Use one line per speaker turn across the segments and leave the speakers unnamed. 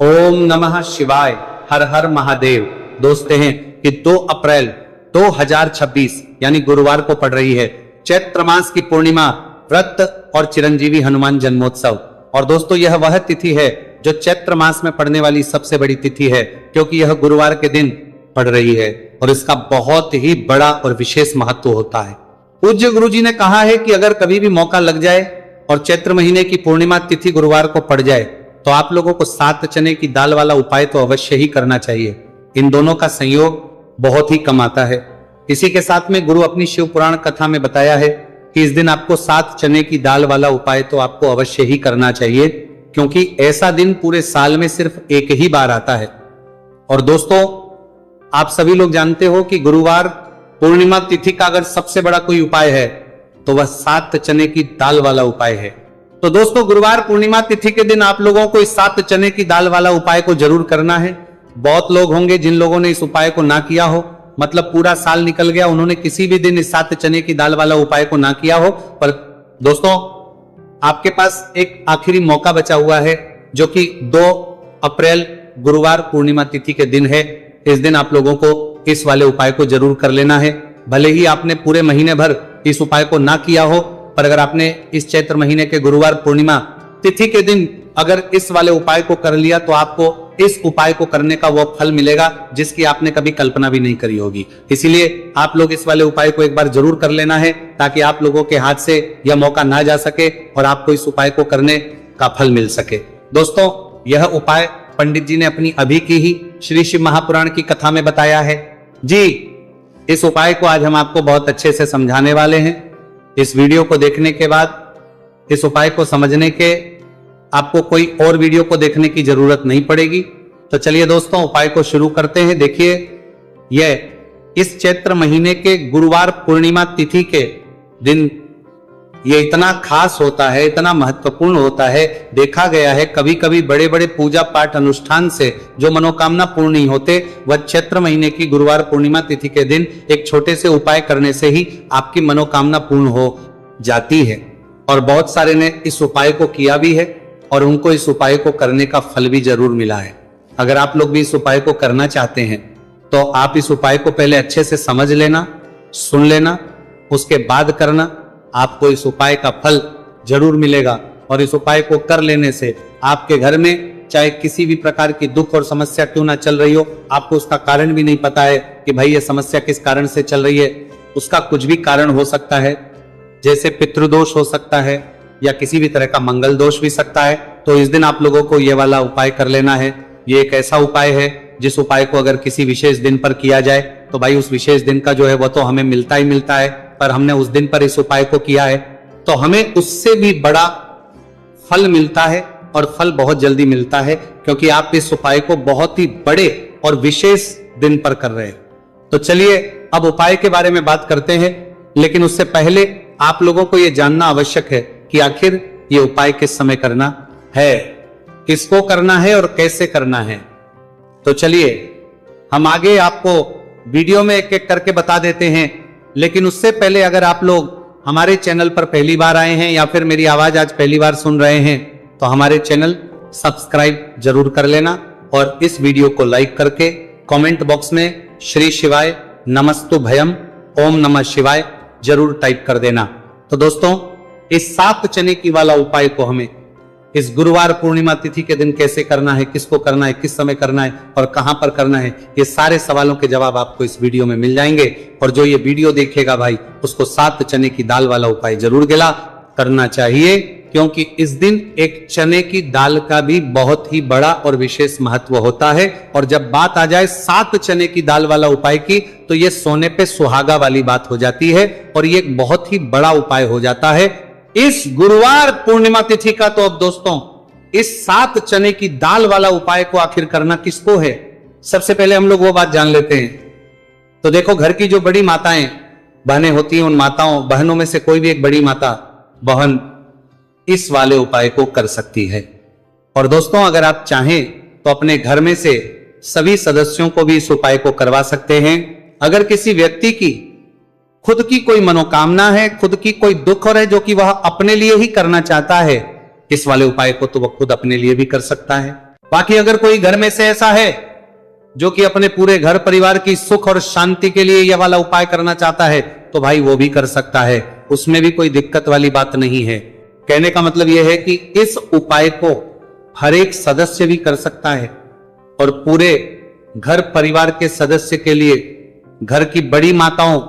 ओम नमः शिवाय। हर हर महादेव। दोस्ते हैं कि 2 अप्रैल 2026 यानी गुरुवार को पड़ रही है चैत्र मास की पूर्णिमा, व्रत और चिरंजीवी हनुमान जन्मोत्सव। और दोस्तों यह वह तिथि है जो चैत्र मास में पड़ने वाली सबसे बड़ी तिथि है, क्योंकि यह गुरुवार के दिन पड़ रही है और इसका बहुत ही बड़ा और विशेष महत्व होता है। पूज्य गुरु जी ने कहा है कि अगर कभी भी मौका लग जाए और चैत्र महीने की पूर्णिमा तिथि गुरुवार को पड़ जाए तो आप लोगों को 7 चने की दाल वाला उपाय तो अवश्य ही करना चाहिए। इन दोनों का संयोग बहुत ही कम आता है। इसी के साथ में गुरु अपनी शिव पुराण कथा में बताया है कि इस दिन आपको 7 चने की दाल वाला उपाय तो आपको अवश्य ही करना चाहिए, क्योंकि ऐसा दिन पूरे साल में सिर्फ एक ही बार आता है। और दोस्तों आप सभी लोग जानते हो कि गुरुवार पूर्णिमा तिथि का अगर सबसे बड़ा कोई उपाय है तो वह 7 चने की दाल वाला उपाय है। तो दोस्तों गुरुवार पूर्णिमा तिथि के दिन आप लोगों को इस 7 चने की दाल वाला उपाय को जरूर करना है। बहुत लोग होंगे जिन लोगों ने इस उपाय को ना किया हो, मतलब पूरा साल निकल गया, उन्होंने किसी भी दिन इस 7 चने की दाल वाला उपाय को ना किया हो। पर दोस्तों आपके पास एक आखिरी मौका बचा हुआ है, जो कि 2 अप्रैल गुरुवार पूर्णिमा तिथि के दिन है। इस दिन आप लोगों को इस वाले उपाय को जरूर कर लेना है। भले ही आपने पूरे महीने भर इस उपाय को ना किया हो, पर अगर आपने इस चैत्र महीने के गुरुवार पूर्णिमा तिथि के दिन अगर इस वाले उपाय को कर लिया तो आपको इस उपाय को करने का वो फल मिलेगा जिसकी आपने कभी कल्पना भी नहीं करी होगी। इसीलिए आप लोग इस वाले उपाय को एक बार जरूर कर लेना है, ताकि आप लोगों के हाथ से यह मौका ना जा सके और आपको इस उपाय को करने का फल मिल सके। दोस्तों यह उपाय पंडित जी ने अपनी अभी की ही श्री शिव महापुराण की कथा में बताया है जी। इस उपाय को आज हम आपको बहुत अच्छे से समझाने वाले हैं। इस वीडियो को देखने के बाद इस उपाय को समझने के आपको कोई और वीडियो को देखने की जरूरत नहीं पड़ेगी। तो चलिए दोस्तों उपाय को शुरू करते हैं। देखिए यह इस चैत्र महीने के गुरुवार पूर्णिमा तिथि के दिन ये इतना खास होता है, इतना महत्वपूर्ण होता है। देखा गया है कभी कभी बड़े बड़े पूजा पाठ अनुष्ठान से जो मनोकामना पूर्ण नहीं होते, वह चैत्र महीने की गुरुवार पूर्णिमा तिथि के दिन एक छोटे से उपाय करने से ही आपकी मनोकामना पूर्ण हो जाती है। और बहुत सारे ने इस उपाय को किया भी है और उनको इस उपाय को करने का फल भी जरूर मिला है। अगर आप लोग भी इस उपाय को करना चाहते हैं तो आप इस उपाय को पहले अच्छे से समझ लेना, सुन लेना, उसके बाद करना। आपको इस उपाय का फल जरूर मिलेगा और इस उपाय को कर लेने से आपके घर में चाहे किसी भी प्रकार की दुख और समस्या क्यों ना चल रही हो, आपको उसका कारण भी नहीं पता है कि भाई ये समस्या किस कारण से चल रही है, उसका कुछ भी कारण हो सकता है, जैसे पितृदोष हो सकता है या किसी भी तरह का मंगल दोष भी सकता है। तो इस दिन आप लोगों को ये वाला उपाय कर लेना है। ये एक ऐसा उपाय है जिस उपाय को अगर किसी विशेष दिन पर किया जाए तो भाई उस विशेष दिन का जो है वो तो हमें मिलता ही मिलता है, पर हमने उस दिन पर इस उपाय को किया है तो हमें उससे भी बड़ा फल मिलता है और फल बहुत जल्दी मिलता है, क्योंकि आप इस उपाय को बहुत ही बड़े और विशेष दिन पर कर रहे हैं। तो चलिए अब उपाय के बारे में बात करते हैं, लेकिन उससे पहले आप लोगों को यह जानना आवश्यक है कि आखिर ये उपाय किस समय करना है, किसको करना है और कैसे करना है। तो चलिए हम आगे आपको वीडियो में एक एक करके बता देते हैं, लेकिन उससे पहले अगर आप लोग हमारे चैनल पर पहली बार आए हैं या फिर मेरी आवाज आज पहली बार सुन रहे हैं तो हमारे चैनल सब्सक्राइब जरूर कर लेना और इस वीडियो को लाइक करके कमेंट बॉक्स में श्री शिवाय नमस्तु भयम ओम नमः शिवाय जरूर टाइप कर देना। तो दोस्तों इस 7 चने की वाला उपाय को हमें इस गुरुवार पूर्णिमा तिथि के दिन कैसे करना है, किसको करना है, किस समय करना है और कहां पर करना है, ये सारे सवालों के जवाब आपको इस वीडियो में मिल जाएंगे। और जो ये वीडियो देखेगा भाई उसको 7 चने की दाल वाला उपाय जरूर गिला करना चाहिए, क्योंकि इस दिन एक चने की दाल का भी बहुत ही बड़ा और विशेष महत्व होता है। और जब बात आ जाए 7 चने की दाल वाला उपाय की तो ये सोने पे सुहागा वाली बात हो जाती है और ये एक बहुत ही बड़ा उपाय हो जाता है इस गुरुवार पूर्णिमा तिथि का। तो अब दोस्तों इस 7 चने की दाल वाला उपाय को आखिर करना किसको है, सबसे पहले हम लोग वो बात जान लेते हैं। तो देखो घर की जो बड़ी माताएं बहनें होती हैं, उन माताओं बहनों में से कोई भी एक बड़ी माता बहन इस वाले उपाय को कर सकती है। और दोस्तों अगर आप चाहें तो अपने घर में से सभी सदस्यों को भी इस उपाय को करवा सकते हैं। अगर किसी व्यक्ति की खुद की कोई मनोकामना है, खुद की कोई दुख और है जो कि वह अपने लिए ही करना चाहता है, इस वाले उपाय को तो वह खुद अपने लिए भी कर सकता है। बाकी अगर कोई घर में से ऐसा है जो कि अपने पूरे घर परिवार की सुख और शांति के लिए यह वाला उपाय करना चाहता है, तो भाई वो भी कर सकता है, उसमें भी कोई दिक्कत वाली बात नहीं है। कहने का मतलब यह है कि इस उपाय को हर एक सदस्य भी कर सकता है और पूरे घर परिवार के सदस्य के लिए घर की बड़ी माताओं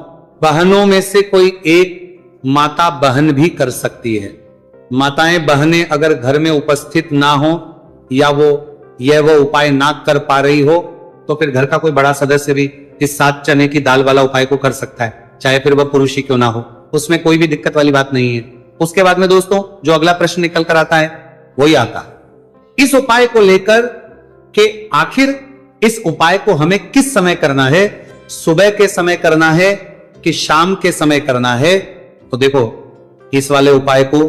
बहनों में से कोई एक माता बहन भी कर सकती है। माताएं बहनें अगर घर में उपस्थित ना हो या वो उपाय ना कर पा रही हो, तो फिर घर का कोई बड़ा सदस्य भी इस 7 चने की दाल वाला उपाय को कर सकता है, चाहे फिर वह पुरुष ही क्यों ना हो, उसमें कोई भी दिक्कत वाली बात नहीं है। उसके बाद में दोस्तों जो अगला प्रश्न निकल कर आता है वही आता है इस उपाय को लेकर कि आखिर इस उपाय को हमें किस समय करना है, सुबह के समय करना है कि शाम के समय करना है। तो देखो, इस वाले उपाय को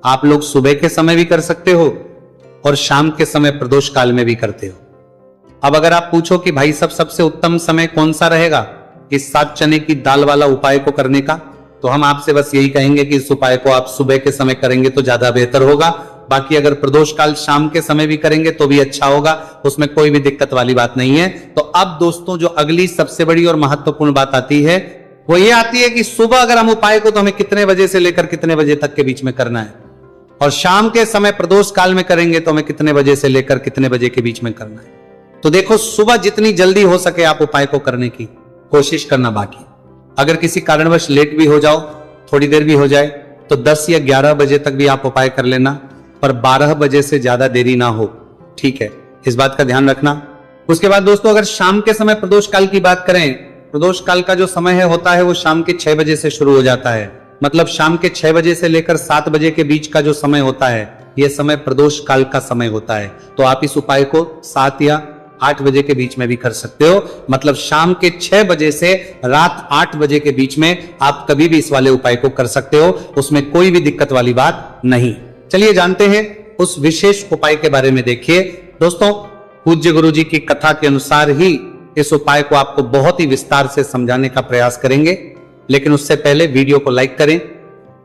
आप लोग सुबह के समय भी कर सकते हो और शाम के समय प्रदोष काल में भी करते हो। अब अगर आप पूछो कि भाई सबसे उत्तम समय कौन सा रहेगा इस 7 चने की दाल वाला उपाय को करने का, तो हम आपसे बस यही कहेंगे कि इस उपाय को आप सुबह के समय करेंगे तो ज्यादा बेहतर होगा। बाकी अगर प्रदोष काल शाम के समय भी करेंगे तो भी अच्छा होगा, उसमें कोई भी दिक्कत वाली बात नहीं है। तो अब दोस्तों जो अगली सबसे बड़ी और महत्वपूर्ण बात आती है वो ये आती है कि सुबह अगर हम उपाय को तो हमें कितने बजे से लेकर कितने बजे तक के बीच में करना है, और शाम के समय प्रदोष काल में करेंगे तो हमें कितने बजे से लेकर कितने बजे के बीच में करना है। तो देखो, सुबह जितनी जल्दी हो सके आप उपाय को करने की कोशिश करना। बाकी अगर किसी कारणवश लेट भी हो जाओ, थोड़ी देर भी हो जाए, तो 10 या 11 बजे तक भी आप उपाय कर लेना, पर 12 बजे से ज्यादा देरी ना हो, ठीक है, इस बात का ध्यान रखना। उसके बाद दोस्तों अगर शाम के समय प्रदोष काल की बात करें, प्रदोष काल का जो समय होता है वो शाम के 6 बजे से शुरू हो जाता है। मतलब शाम के 6 बजे से लेकर 7 बजे के बीच का जो समय होता है, यह समय प्रदोष काल का समय होता है। तो आप इस उपाय को 7 या 8 बजे के बीच में भी कर सकते हो। मतलब शाम के 6 बजे से रात 8 बजे के बीच में आप कभी भी इस वाले उपाय को कर सकते हो, उसमें कोई भी दिक्कत वाली बात नहीं। चलिए जानते हैं उस विशेष उपाय के बारे में। देखिए दोस्तों, पूज्य गुरु जी की कथा के अनुसार ही इस उपाय को आपको बहुत ही विस्तार से समझाने का प्रयास करेंगे, लेकिन उससे पहले वीडियो को लाइक करें।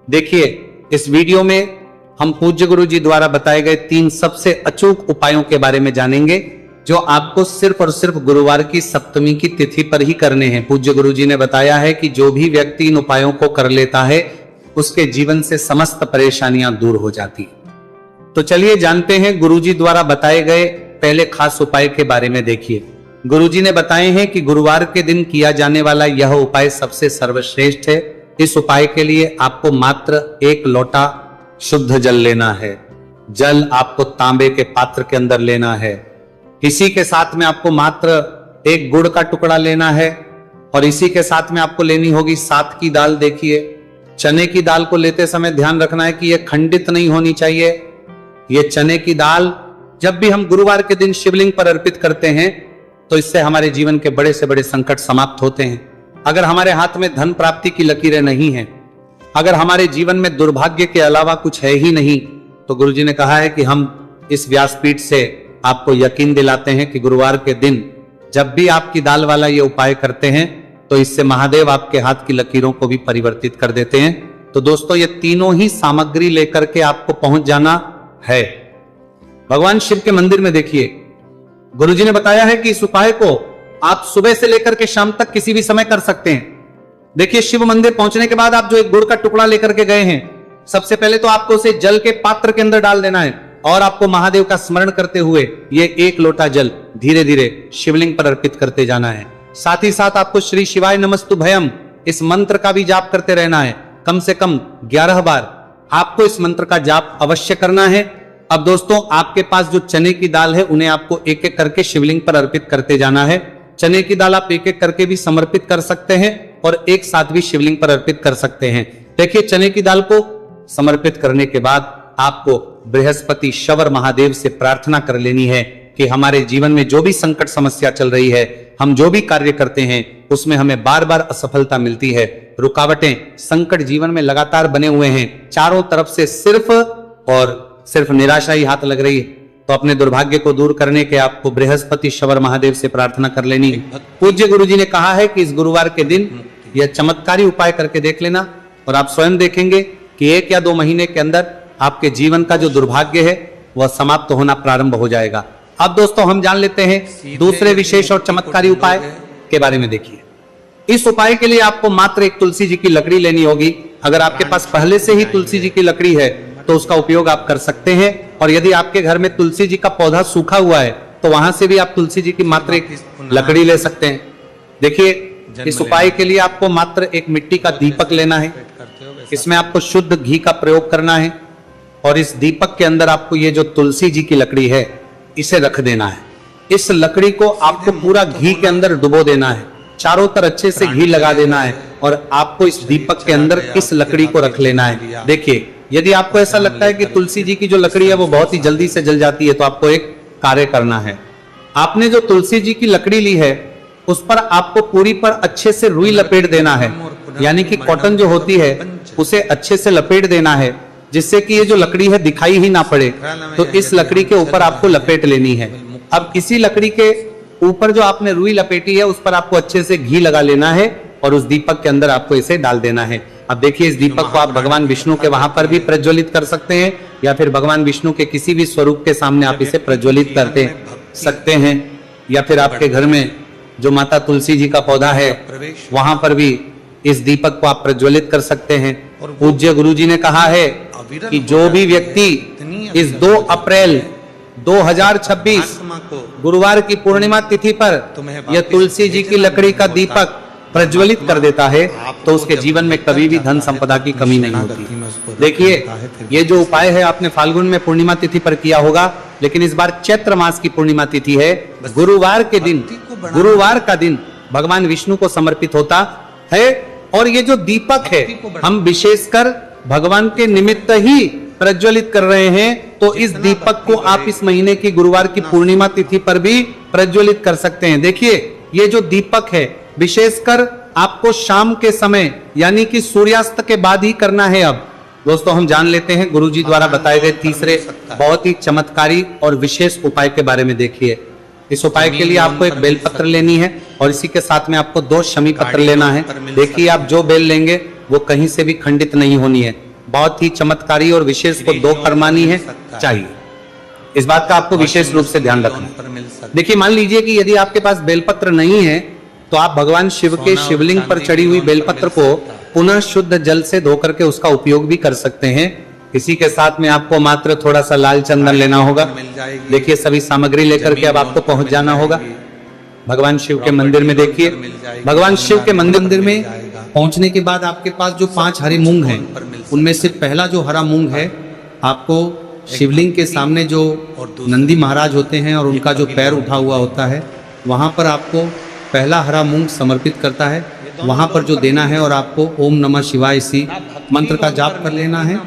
देखिए, इस वीडियो में हम पूज्य गुरु जी द्वारा बताए गए 3 सबसे अचूक उपायों के बारे में जानेंगे, जो आपको सिर्फ और सिर्फ गुरुवार की सप्तमी की तिथि पर ही करने हैं। पूज्य गुरु जी ने बताया है कि जो भी व्यक्ति इन उपायों को कर लेता है उसके जीवन से समस्त परेशानियां दूर हो जाती है। तो चलिए जानते हैं गुरुजी द्वारा बताए गए पहले खास उपाय के बारे में। देखिए, गुरुजी ने बताए हैं कि गुरुवार के दिन किया जाने वाला यह उपाय सबसे सर्वश्रेष्ठ है। इस उपाय के लिए आपको मात्र 1 लोटा शुद्ध जल लेना है। जल आपको तांबे के पात्र के अंदर लेना है। इसी के साथ में आपको मात्र 1 गुड़ का टुकड़ा लेना है, और इसी के साथ में आपको लेनी होगी 7 की दाल। देखिए, चने की दाल को लेते समय ध्यान रखना है कि यह खंडित नहीं होनी चाहिए। यह चने की दाल जब भी हम गुरुवार के दिन शिवलिंग पर अर्पित करते हैं तो इससे हमारे जीवन के बड़े से बड़े संकट समाप्त होते हैं। अगर हमारे हाथ में धन प्राप्ति की लकीरें नहीं हैं, अगर हमारे जीवन में दुर्भाग्य के अलावा कुछ है ही नहीं, तो गुरुजी ने कहा है कि हम इस व्यासपीठ से आपको यकीन दिलाते हैं कि गुरुवार के दिन जब भी आपकी दाल वाला ये उपाय करते हैं तो इससे महादेव आपके हाथ की लकीरों को भी परिवर्तित कर देते हैं। तो दोस्तों, ये तीनों ही सामग्री लेकर के आपको पहुंच जाना है भगवान शिव के मंदिर में। देखिए, गुरुजी ने बताया है कि इस उपाय को आप सुबह से लेकर के शाम तक किसी भी समय कर सकते हैं। देखिए, शिव मंदिर पहुंचने के बाद आप जो 1 गुड़ का टुकड़ा लेकर के गए हैं, सबसे पहले तो आपको उसे जल के पात्र के अंदर डाल देना है, और आपको महादेव का स्मरण करते हुए ये 1 लोटा जल धीरे धीरे शिवलिंग पर अर्पित करते जाना है। साथ ही साथ आपको श्री शिवाय नमस्तुभयम इस मंत्र का भी जाप करते रहना है। कम से कम 11 बार आपको इस मंत्र का जाप अवश्य करना है। अब दोस्तों, आपके पास जो चने की दाल है उन्हें आपको एक एक करके शिवलिंग पर अर्पित करते जाना है। चने की दाल आप एक एक करके भी समर्पित कर सकते हैं और एक साथ भी शिवलिंग पर अर्पित कर सकते हैं। देखिए, चने की दाल को समर्पित करने के बाद आपको बृहस्पति शवर महादेव से प्रार्थना कर लेनी है कि हमारे जीवन में जो भी संकट समस्या चल रही है, हम जो भी कार्य करते हैं उसमें हमें बार बार असफलता मिलती है, रुकावटें संकट जीवन में लगातार बने हुए हैं, चारों तरफ से सिर्फ और सिर्फ निराशा ही हाथ लग रही है, तो अपने दुर्भाग्य को दूर करने के आपको बृहस्पति शवर महादेव से प्रार्थना कर लेनी है। पूज्य गुरुजी ने कहा है कि इस गुरुवार के दिन यह चमत्कारी उपाय करके देख लेना, और आप स्वयं देखेंगे कि 1 या 2 महीने के अंदर आपके जीवन का जो दुर्भाग्य है वह समाप्त होना प्रारंभ हो जाएगा। अब दोस्तों हम जान लेते हैं दूसरे विशेष और चमत्कारी उपाय के बारे में। देखिए, इस उपाय के लिए आपको मात्र एक तुलसी जी की लकड़ी लेनी होगी। अगर आपके पास पहले से ही तुलसी जी की लकड़ी है तो उसका उपयोग आप कर सकते हैं, और यदि आपके घर में तुलसी जी का पौधा सूखा हुआ है तो वहां से भी आप तुलसी जी की मात्र एक लकड़ी ले सकते हैं। देखिए, इस उपाय के लिए आपको मात्र एक मिट्टी का दीपक लेना है। इसमें आपको शुद्ध घी का प्रयोग करना है, और इस दीपक के अंदर आपको ये जो तुलसी जी की लकड़ी है इसे रख देना है। इस लकड़ी को आपको पूरा घी के अंदर डुबो देना है, चारों तरफ अच्छे से घी लगा देना है, और आपको इस दीपक के अंदर इस लकड़ी को रख लेना है। देखिए, यदि आपको ऐसा लगता है कि तुलसी जी की जो लकड़ी है वो बहुत ही जल्दी से जल जाती है, तो आपको एक कार्य करना है। आपने जो तुलसी जी की लकड़ी ली है उस पर आपको पूरी पर अच्छे से रुई लपेट देना है, यानी कि कॉटन जो होती है उसे अच्छे से लपेट देना है, जिससे कि ये जो लकड़ी है दिखाई ही ना पड़े। तो इस लकड़ी के ऊपर आपको लपेट लेनी है। अब इसी लकड़ी के ऊपर जो आपने रुई लपेटी है उस पर आपको अच्छे से घी लगा लेना है, और उस दीपक के अंदर आपको इसे डाल देना है। अब देखिए, इस दीपक को आप भगवान विष्णु के वहां पर भी प्रज्वलित कर सकते हैं, या फिर भगवान विष्णु के किसी भी स्वरूप के सामने आप इसे प्रज्वलित करते सकते हैं, या फिर आपके घर में जो माता तुलसी जी का पौधा है वहां पर भी इस दीपक को आप प्रज्वलित कर सकते हैं। पूज्य गुरु जी ने कहा है कि जो भी व्यक्ति इस 2 अप्रैल 2026 गुरुवार की पूर्णिमा तिथि पर यह तुलसी जी की लकड़ी का दीपक प्रज्वलित कर देता है तो उसके जीवन में कभी भी धन संपदा की कमी नहीं होती। देखिए, ये जो उपाय है आपने फाल्गुन में पूर्णिमा तिथि पर किया होगा, लेकिन इस बार चैत्र मास की पूर्णिमा तिथि है, गुरुवार के दिन, गुरुवार का दिन भगवान विष्णु को समर्पित होता है। और ये जो दीपक है हम विशेषकर भगवान के निमित्त ही प्रज्वलित कर रहे हैं, तो इस दीपक को आप इस महीने की गुरुवार की पूर्णिमा तिथि पर भी प्रज्वलित कर सकते हैं। देखिए, ये जो दीपक है विशेषकर आपको शाम के समय यानी कि सूर्यास्त के बाद ही करना है। अब दोस्तों हम जान लेते हैं गुरुजी द्वारा बताए गए तीसरे बहुत ही चमत्कारी और विशेष उपाय के बारे में। देखिए, इस उपाय के लिए आपको एक बेलपत्र लेनी है, और इसी के साथ में आपको 2 शमी पत्र लेना है। देखिए, आप जो बेल लेंगे वो कहीं से भी खंडित नहीं होनी है, बहुत ही चमत्कारी और विशेष को 2 फरमानी है चाहिए। इस बात का आपको विशेष रूप से ध्यान रखना। देखिए, मान लीजिए कि यदि आपके पास बेलपत्र नहीं है तो आप भगवान शिव के शिवलिंग पर चढ़ी हुई बेलपत्र को पुनः शुद्ध जल से धो करके उसका उपयोग भी कर सकते हैं। इसी के साथ में आपको मात्र थोड़ा सा लाल चंदन लेना होगा। देखिए, सभी सामग्री लेकर के अब आपको पहुंच जाना होगा भगवान शिव के मंदिर में। देखिए, भगवान शिव के मंदिर में पहुंचने के बाद आपके पास जो 5 हरे मूंग हैं उनमें से पहला जो हरा मूंग है आपको शिवलिंग के सामने जो नंदी महाराज होते हैं और उनका जो पैर उठा हुआ होता है वहां पर आपको पहला हरा मूंग समर्पित करता है, वहां पर जो देना है, और आपको ओम नमः शिवाय इसी मंत्र का जाप कर लेना है।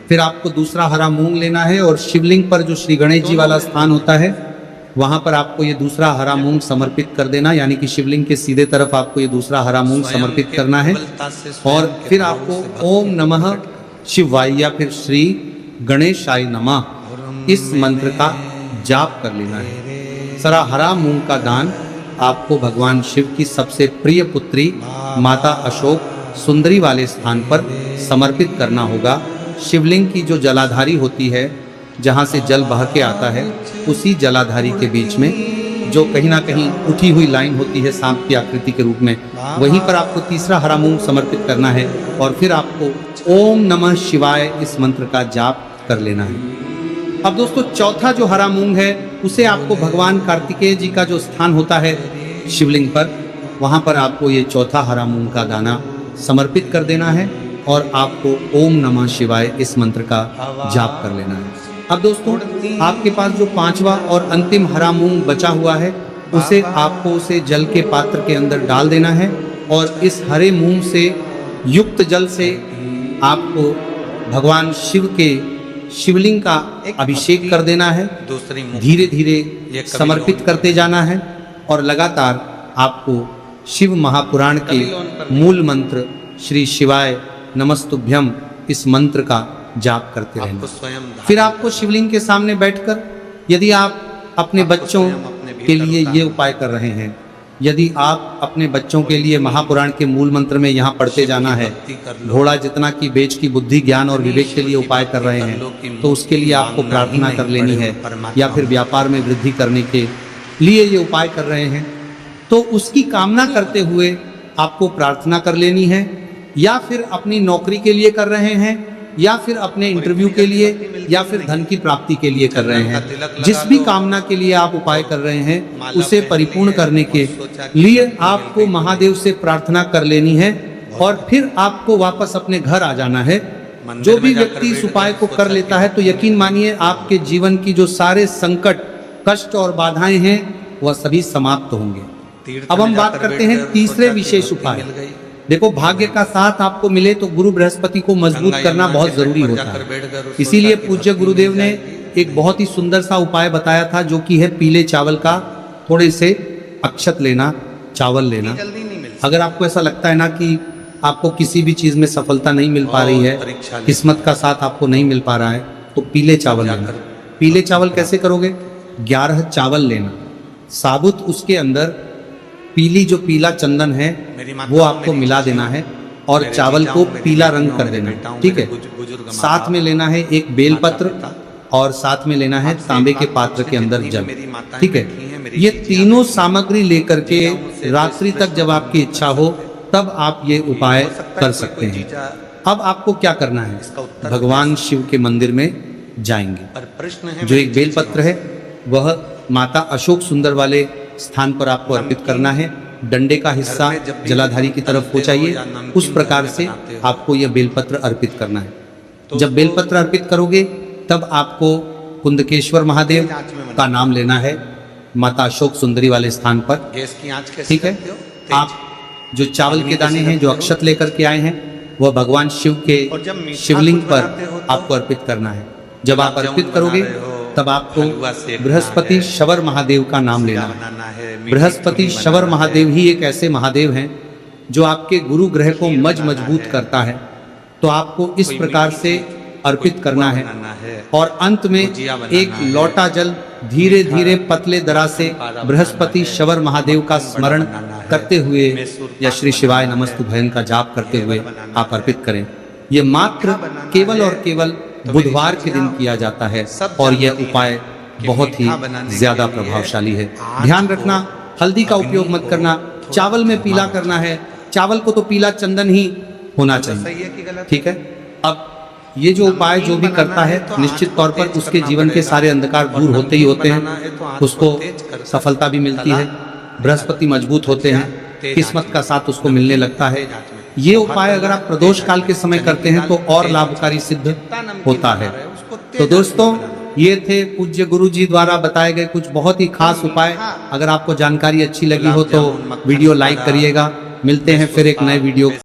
फिर आपको दूसरा हरा मूंग लेना है, और शिवलिंग पर जो श्री गणेश जी वाला स्थान होता है वहां पर आपको ये दूसरा हरा मूंग समर्पित कर देना, यानी कि शिवलिंग के सीधे तरफ आपको ये दूसरा हरा मूंग समर्पित करना है। और फिर आपको ओम नमः शिवाय या फिर श्री गणेशाय नमः इस मंत्र का जाप कर लेना है। सारा हरा मूंग का दान आपको भगवान शिव की सबसे प्रिय पुत्री माता अशोक सुंदरी वाले स्थान पर समर्पित करना होगा। शिवलिंग की जो जलाधारी होती है जहाँ से जल बह के आता है उसी जलाधारी के बीच में जो कहीं ना कहीं उठी हुई लाइन होती है सांप की आकृति के रूप में, वहीं पर आपको तीसरा हरा मूंग समर्पित करना है, और फिर आपको ओम नमः शिवाय इस मंत्र का जाप कर लेना है। अब दोस्तों चौथा जो हरा मूंग है उसे आपको भगवान कार्तिकेय जी का जो स्थान होता है शिवलिंग पर, वहां पर आपको ये चौथा हरा मूंग का दाना समर्पित कर देना है, और आपको ओम नमः शिवाय इस मंत्र का जाप कर लेना है। अब दोस्तों आपके पास जो 5वां और अंतिम हरा मूंग बचा हुआ है उसे आपको उसे जल के पात्र के अंदर डाल देना है, और इस हरे मूंग से युक्त जल से आपको भगवान शिव के शिवलिंग का अभिषेक कर देना है। धीरे धीरे समर्पित करते जाना है, और लगातार आपको शिव महापुराण के मूल मंत्र श्री शिवाय नमस्तुभ्यम इस मंत्र का जाप करते रहना। फिर आपको शिवलिंग के सामने बैठकर, यदि आप अपने बच्चों के लिए ये उपाय कर रहे हैं यदि आप अपने बच्चों के लिए महापुराण के मूल मंत्र में यहाँ पढ़ते जाना है, घोड़ा जितना की बेच की बुद्धि ज्ञान और विवेक के लिए उपाय कर रहे हैं, तो उसके लिए आपको प्रार्थना कर लेनी है, या फिर व्यापार में वृद्धि करने के लिए ये उपाय कर रहे हैं तो उसकी कामना करते हुए आपको प्रार्थना कर लेनी है, या फिर अपनी नौकरी के लिए कर रहे हैं, या फिर अपने इंटरव्यू के लिए, या फिर धन की प्राप्ति के लिए कर रहे हैं। जिस भी कामना के लिए आप उपाय कर रहे हैं उसे परिपूर्ण करने के लिए आपको महादेव से प्रार्थना कर लेनी है और फिर आपको वापस अपने घर आ जाना है। जो भी व्यक्ति इस उपाय को कर लेता है तो यकीन मानिए आपके जीवन की जो सारे संकट, कष्ट और बाधाएं हैं वह सभी समाप्त होंगे। अब हम बात करते हैं तीसरे विशेष उपाय। देखो, भाग्य का साथ आपको मिले तो गुरु बृहस्पति को मजबूत करना बहुत जरूरी होता है। इसीलिए पूज्य गुरुदेव ने एक बहुत ही सुंदर सा उपाय बताया था, जो कि है पीले चावल का थोड़े से अक्षत लेना, चावल लेना। अगर आपको ऐसा लगता है ना कि आपको किसी भी चीज में सफलता नहीं मिल पा रही है, किस्मत का साथ आपको नहीं मिल पा रहा है, तो पीले चावल लेना। पीले चावल कैसे करोगे? 11 चावल लेना, साबुत उसके अंदर पीली जो पीला चंदन है वो आपको मिला देना है और चावल को पीला रंग कर देना, ठीक है। साथ में लेना है एक बेलपत्र और साथ में लेना है तांबे के पात्र के अंदर जल, ठीक है। ये तीनों सामग्री लेकर के रात्रि तक जब आपकी इच्छा हो तब आप ये उपाय कर सकते हैं। अब आपको क्या करना है? भगवान शिव के मंदिर में जाएंगे। जो एक बेलपत्र है वह माता अशोक सुंदर वाले स्थान पर आपको अर्पित करना है। डंडे का हिस्सा जलाधारी की तरफ हो चाहिए, उस प्रकार से आपको यह बेलपत्र अर्पित करना है। जब बेलपत्र अर्पित करोगे तब आपको कुंदकेश्वर महादेव का नाम लेना है माता अशोक सुंदरी वाले स्थान पर, ठीक है। आप जो चावल के दाने हैं, जो अक्षत लेकर के आए हैं, वह भगवान शिव के शिवलिंग पर आपको अर्पित करना है। जब आप अर्पित करोगे तब आपको बृहस्पति शवर महादेव का नाम लेना है। बृहस्पति शवर महादेव ही एक ऐसे महादेव हैं जो आपके गुरु ग्रह को मजबूत करता है। तो आपको इस प्रकार से अर्पित करना है और अंत में एक लोटा जल धीरे धीरे पतले दरा से बृहस्पति शवर महादेव का स्मरण करते हुए या श्री शिवाय नमस्तुभयं का जाप करते हुए आप अर्पित करें। ये मात्र केवल और केवल बुधवार के दिन किया जाता है और यह उपाय बहुत ही ज्यादा प्रभावशाली है। ध्यान रखना, हल्दी का उपयोग मत करना। चावल में पीला करना है, चावल को तो पीला चंदन ही होना चाहिए, ठीक है। अब ये जो उपाय जो भी करता है निश्चित तौर पर उसके जीवन के सारे अंधकार दूर होते ही होते हैं, उसको सफलता भी मिलती है, बृहस्पति मजबूत होते हैं, किस्मत का साथ उसको मिलने लगता है। ये उपाय अगर आप प्रदोष काल के समय करते हैं तो और लाभकारी सिद्ध होता है। तो दोस्तों, ये थे पूज्य गुरु जी द्वारा बताए गए कुछ बहुत ही खास उपाय। अगर आपको जानकारी अच्छी लगी हो तो वीडियो लाइक करिएगा। मिलते हैं फिर एक नए वीडियो